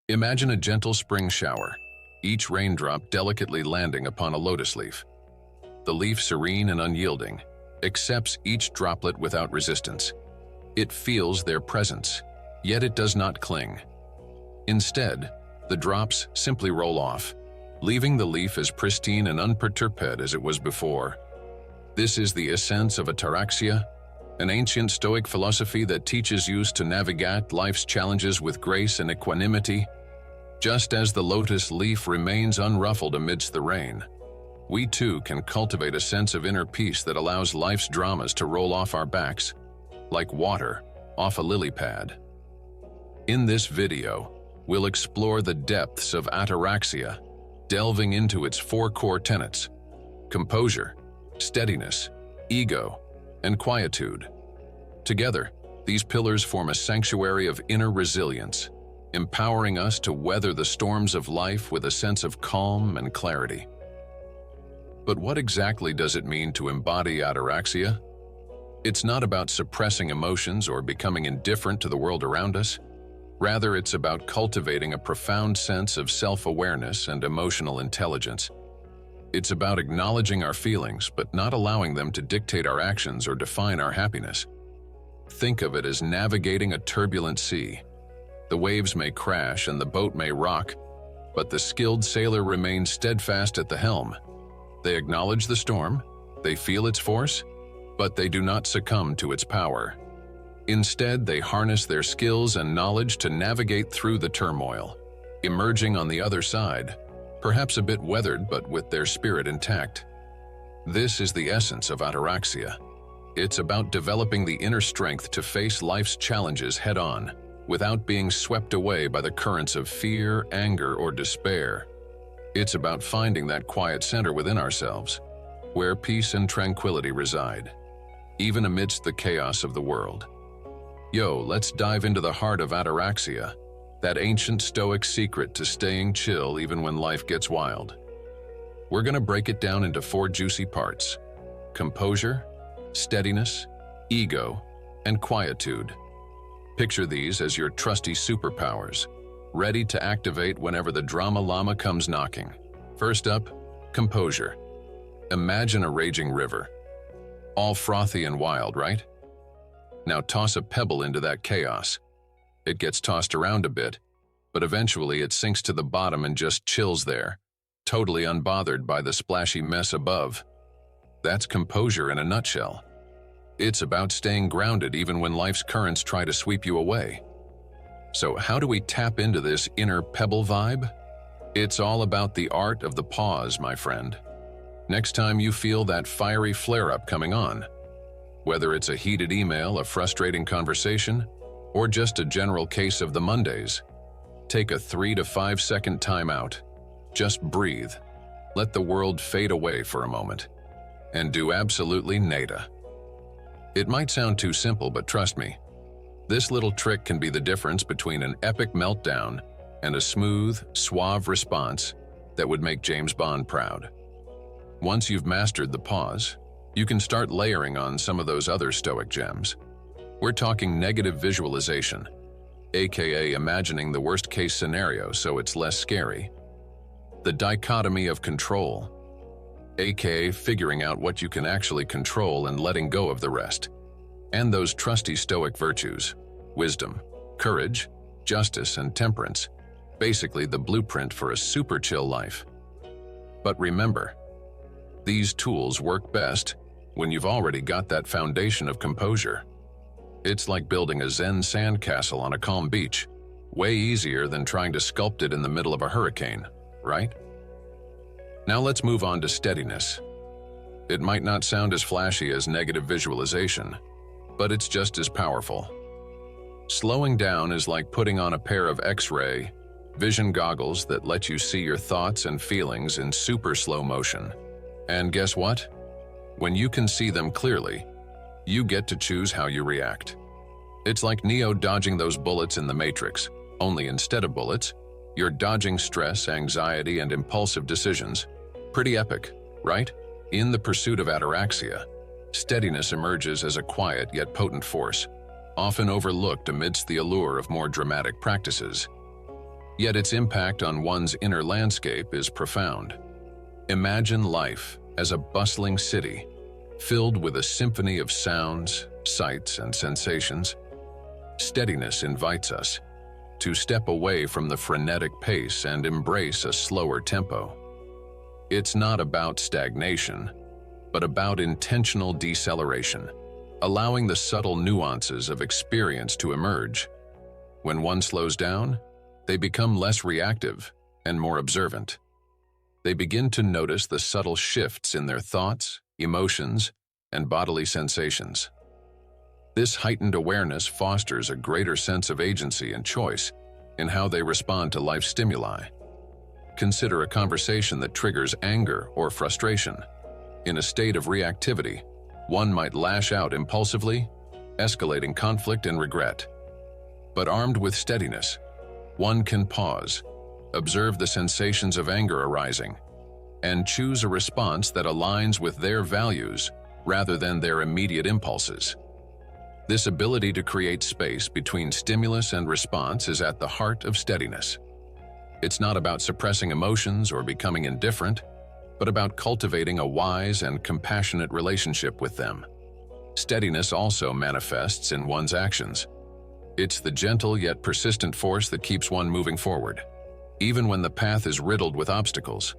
Imagine a gentle spring shower, each raindrop delicately landing upon a lotus leaf. The leaf, serene and unyielding, accepts each droplet without resistance. It feels their presence, yet it does not cling. Instead, the drops simply roll off, leaving the leaf as pristine and unperturbed as it was before. This is the essence of Ataraxia, an ancient Stoic philosophy that teaches you to navigate life's challenges with grace and equanimity. Just as the lotus leaf remains unruffled amidst the rain, we too can cultivate a sense of inner peace that allows life's dramas to roll off our backs, like water off a lily pad. In this video, we'll explore the depths of Ataraxia, delving into its four core tenets: composure, steadiness, ego, and quietude. Together, these pillars form a sanctuary of inner resilience, empowering us to weather the storms of life with a sense of calm and clarity. But what exactly does it mean to embody Ataraxia? It's not about suppressing emotions or becoming indifferent to the world around us. Rather, it's about cultivating a profound sense of self-awareness and emotional intelligence. It's about acknowledging our feelings, but not allowing them to dictate our actions or define our happiness. Think of it as navigating a turbulent sea. The waves may crash and the boat may rock, but the skilled sailor remains steadfast at the helm. They acknowledge the storm, they feel its force, but they do not succumb to its power. Instead, they harness their skills and knowledge to navigate through the turmoil, emerging on the other side, perhaps a bit weathered but with their spirit intact. This is the essence of Ataraxia. It's about developing the inner strength to face life's challenges head-on, without being swept away by the currents of fear, anger, or despair. It's about finding that quiet center within ourselves, where peace and tranquility reside, even amidst the chaos of the world. Let's dive into the heart of Ataraxia, that ancient Stoic secret to staying chill even when life gets wild. We're going to break it down into four juicy parts: composure, steadiness, ego, and quietude. Picture these as your trusty superpowers, ready to activate whenever the drama llama comes knocking. First up, composure. Imagine a raging river. All frothy and wild, right? Now toss a pebble into that chaos. It gets tossed around a bit, but eventually it sinks to the bottom and just chills there, totally unbothered by the splashy mess above. That's composure in a nutshell. It's about staying grounded even when life's currents try to sweep you away. So how do we tap into this inner pebble vibe? It's all about the art of the pause, my friend. Next time you feel that fiery flare-up coming on, whether it's a heated email, a frustrating conversation, or just a general case of the Mondays, take a 3 to 5 second time out. Just breathe. Let the world fade away for a moment. And do absolutely nada. It might sound too simple, but trust me, this little trick can be the difference between an epic meltdown and a smooth, suave response that would make James Bond proud. Once you've mastered the pause, you can start layering on some of those other Stoic gems. We're talking negative visualization, aka imagining the worst-case scenario so it's less scary. The dichotomy of control, aka figuring out what you can actually control and letting go of the rest. And those trusty Stoic virtues: wisdom, courage, justice, and temperance. Basically the blueprint for a super chill life. But remember, these tools work best when you've already got that foundation of composure. It's like building a Zen sandcastle on a calm beach. Way easier than trying to sculpt it in the middle of a hurricane, right? Now let's move on to steadiness. It might not sound as flashy as negative visualization, but it's just as powerful. Slowing down is like putting on a pair of X-ray vision goggles that let you see your thoughts and feelings in super slow motion. And guess what? When you can see them clearly, you get to choose how you react. It's like Neo dodging those bullets in the Matrix, only instead of bullets, you're dodging stress, anxiety, and impulsive decisions. Pretty epic, right? In the pursuit of Ataraxia, steadiness emerges as a quiet yet potent force, often overlooked amidst the allure of more dramatic practices. Yet its impact on one's inner landscape is profound. Imagine life as a bustling city, filled with a symphony of sounds, sights, and sensations. Steadiness invites us to step away from the frenetic pace and embrace a slower tempo. It's not about stagnation, but about intentional deceleration, allowing the subtle nuances of experience to emerge. When one slows down, they become less reactive and more observant. They begin to notice the subtle shifts in their thoughts, emotions, and bodily sensations. This heightened awareness fosters a greater sense of agency and choice in how they respond to life's stimuli. Consider a conversation that triggers anger or frustration. In a state of reactivity, one might lash out impulsively, escalating conflict and regret. But armed with steadiness, one can pause, observe the sensations of anger arising, and choose a response that aligns with their values rather than their immediate impulses. This ability to create space between stimulus and response is at the heart of steadiness. It's not about suppressing emotions or becoming indifferent, but about cultivating a wise and compassionate relationship with them. Steadiness also manifests in one's actions. It's the gentle yet persistent force that keeps one moving forward, even when the path is riddled with obstacles.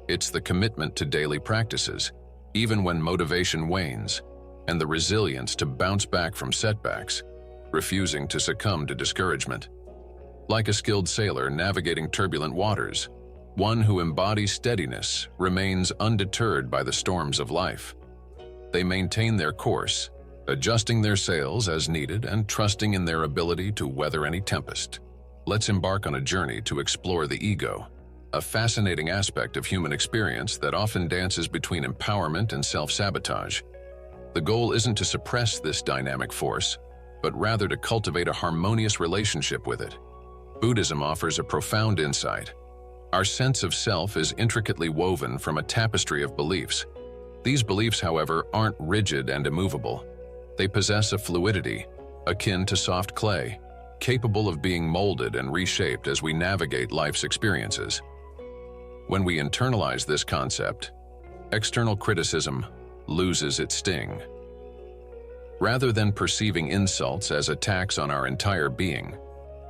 It's the commitment to daily practices, even when motivation wanes, and the resilience to bounce back from setbacks, refusing to succumb to discouragement. Like a skilled sailor navigating turbulent waters, one who embodies steadiness remains undeterred by the storms of life. They maintain their course, adjusting their sails as needed and trusting in their ability to weather any tempest. Let's embark on a journey to explore the ego, a fascinating aspect of human experience that often dances between empowerment and self-sabotage. The goal isn't to suppress this dynamic force, but rather to cultivate a harmonious relationship with it. Buddhism offers a profound insight. Our sense of self is intricately woven from a tapestry of beliefs. These beliefs, however, aren't rigid and immovable. They possess a fluidity, akin to soft clay, capable of being molded and reshaped as we navigate life's experiences. When we internalize this concept, external criticism loses its sting. Rather than perceiving insults as attacks on our entire being,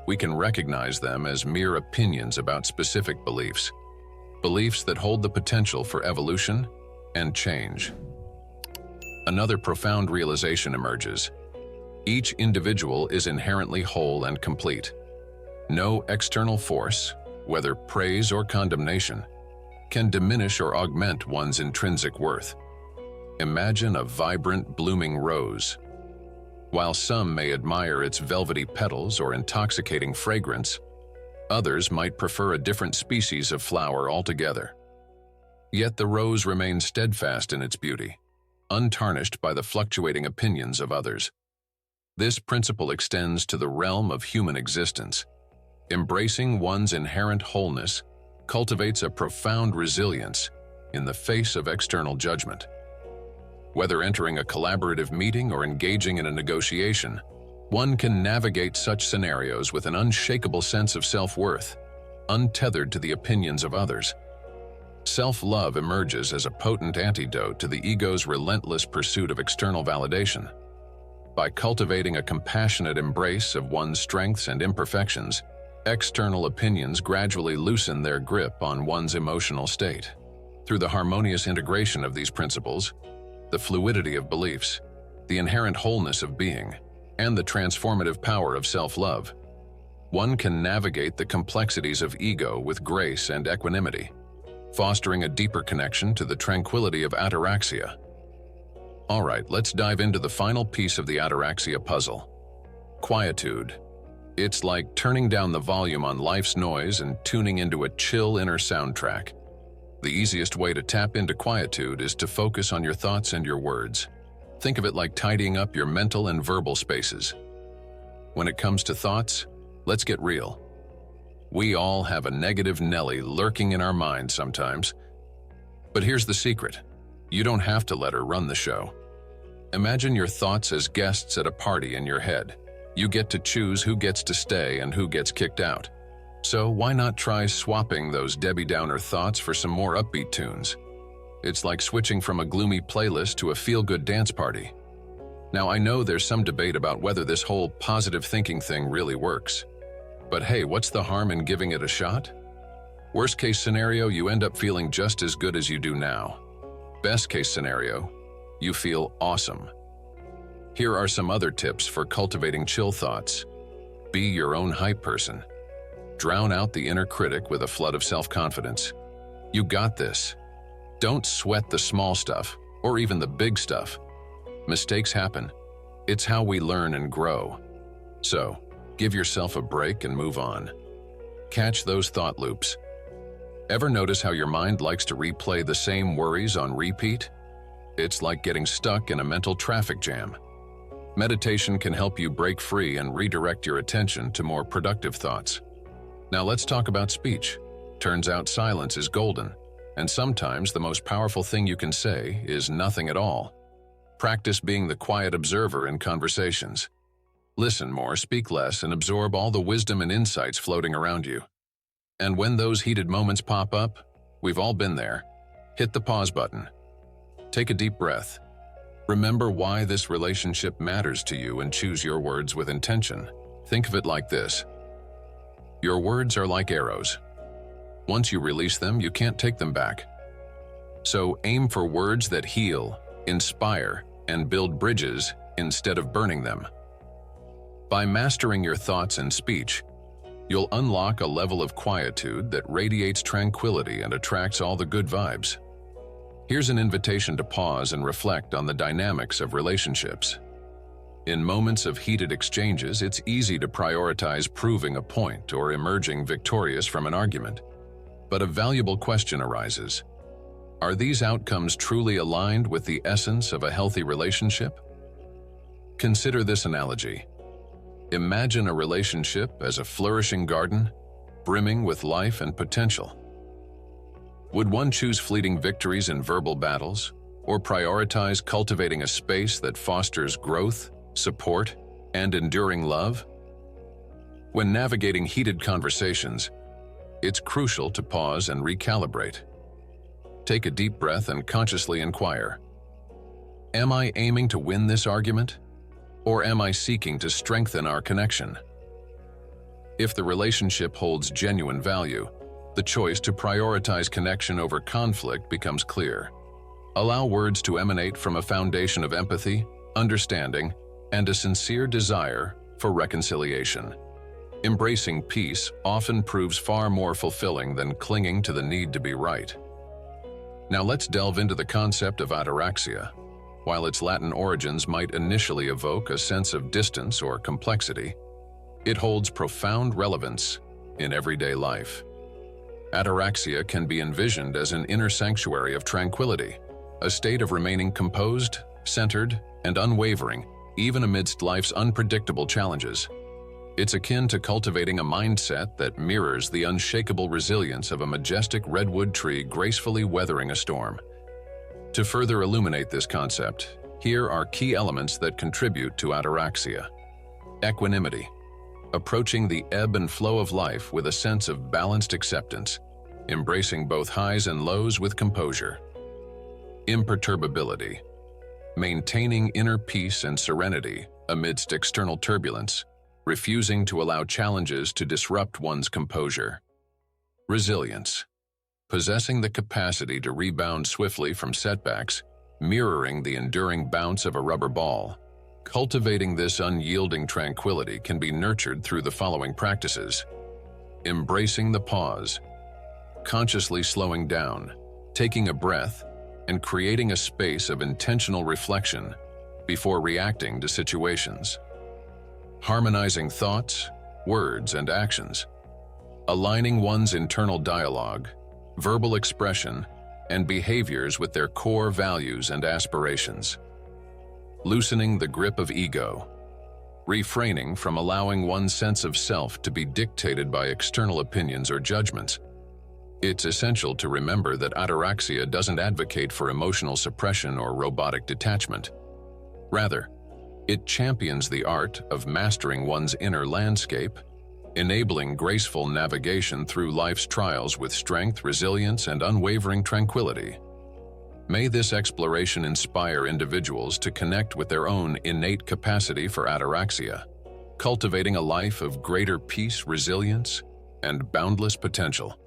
we can recognize them as mere opinions about specific beliefs, beliefs that hold the potential for evolution and change. Another profound realization emerges. Each individual is inherently whole and complete. No external force, whether praise or condemnation, can diminish or augment one's intrinsic worth. Imagine a vibrant, blooming rose. While some may admire its velvety petals or intoxicating fragrance, others might prefer a different species of flower altogether. Yet the rose remains steadfast in its beauty, untarnished by the fluctuating opinions of others. This principle extends to the realm of human existence. Embracing one's inherent wholeness cultivates a profound resilience in the face of external judgment. Whether entering a collaborative meeting or engaging in a negotiation, one can navigate such scenarios with an unshakable sense of self-worth, untethered to the opinions of others. Self-love emerges as a potent antidote to the ego's relentless pursuit of external validation. By cultivating a compassionate embrace of one's strengths and imperfections, external opinions gradually loosen their grip on one's emotional state. Through the harmonious integration of these principles, the fluidity of beliefs, the inherent wholeness of being, and the transformative power of self-love, one can navigate the complexities of ego with grace and equanimity, fostering a deeper connection to the tranquility of Ataraxia. All right, let's dive into the final piece of the Ataraxia puzzle: quietude. It's like turning down the volume on life's noise and tuning into a chill inner soundtrack. The easiest way to tap into quietude is to focus on your thoughts and your words. Think of it like tidying up your mental and verbal spaces. When it comes to thoughts, let's get real. We all have a negative Nelly lurking in our minds sometimes. But here's the secret. You don't have to let her run the show. Imagine your thoughts as guests at a party in your head. You get to choose who gets to stay and who gets kicked out. So why not try swapping those Debbie Downer thoughts for some more upbeat tunes? It's like switching from a gloomy playlist to a feel-good dance party. Now, I know there's some debate about whether this whole positive thinking thing really works. But hey, what's the harm in giving it a shot? Worst case scenario, you end up feeling just as good as you do now. Best case scenario, you feel awesome. Here are some other tips for cultivating chill thoughts. Be your own hype person. Drown out the inner critic with a flood of self-confidence. You got this. Don't sweat the small stuff, or even the big stuff. Mistakes happen. It's how we learn and grow. So, give yourself a break and move on. Catch those thought loops. Ever notice how your mind likes to replay the same worries on repeat? It's like getting stuck in a mental traffic jam. Meditation can help you break free and redirect your attention to more productive thoughts. Now let's talk about speech. Turns out silence is golden, and sometimes the most powerful thing you can say is nothing at all. Practice being the quiet observer in conversations. Listen more, speak less, and absorb all the wisdom and insights floating around you. And when those heated moments pop up, we've all been there. Hit the pause button. Take a deep breath. Remember why this relationship matters to you and choose your words with intention. Think of it like this. Your words are like arrows. Once you release them, you can't take them back. So aim for words that heal, inspire, and build bridges instead of burning them. By mastering your thoughts and speech, you'll unlock a level of quietude that radiates tranquility and attracts all the good vibes. Here's an invitation to pause and reflect on the dynamics of relationships. In moments of heated exchanges, it's easy to prioritize proving a point or emerging victorious from an argument. But a valuable question arises. Are these outcomes truly aligned with the essence of a healthy relationship? Consider this analogy. Imagine a relationship as a flourishing garden, brimming with life and potential. Would one choose fleeting victories in verbal battles, or prioritize cultivating a space that fosters growth, support, and enduring love? When navigating heated conversations, it's crucial to pause and recalibrate. Take a deep breath and consciously inquire, am I aiming to win this argument? Or am I seeking to strengthen our connection? If the relationship holds genuine value, the choice to prioritize connection over conflict becomes clear. Allow words to emanate from a foundation of empathy, understanding, and a sincere desire for reconciliation. Embracing peace often proves far more fulfilling than clinging to the need to be right. Now let's delve into the concept of ataraxia. While its Latin origins might initially evoke a sense of distance or complexity, it holds profound relevance in everyday life. Ataraxia can be envisioned as an inner sanctuary of tranquility, a state of remaining composed, centered, and unwavering, even amidst life's unpredictable challenges. It's akin to cultivating a mindset that mirrors the unshakable resilience of a majestic redwood tree gracefully weathering a storm. To further illuminate this concept, here are key elements that contribute to ataraxia. Equanimity. Approaching the ebb and flow of life with a sense of balanced acceptance, embracing both highs and lows with composure. Imperturbability. Maintaining inner peace and serenity amidst external turbulence, refusing to allow challenges to disrupt one's composure. Resilience. Possessing the capacity to rebound swiftly from setbacks, mirroring the enduring bounce of a rubber ball. Cultivating this unyielding tranquility can be nurtured through the following practices. Embracing the pause. Consciously slowing down, taking a breath, and creating a space of intentional reflection before reacting to situations. Harmonizing thoughts, words, and actions. Aligning one's internal dialogue, verbal expression, and behaviors with their core values and aspirations. Loosening the grip of ego. Refraining from allowing one's sense of self to be dictated by external opinions or judgments. It's essential to remember that ataraxia doesn't advocate for emotional suppression or robotic detachment. Rather, it champions the art of mastering one's inner landscape enabling graceful navigation through life's trials with strength, resilience, and unwavering tranquility. May this exploration inspire individuals to connect with their own innate capacity for ataraxia, cultivating a life of greater peace, resilience, and boundless potential.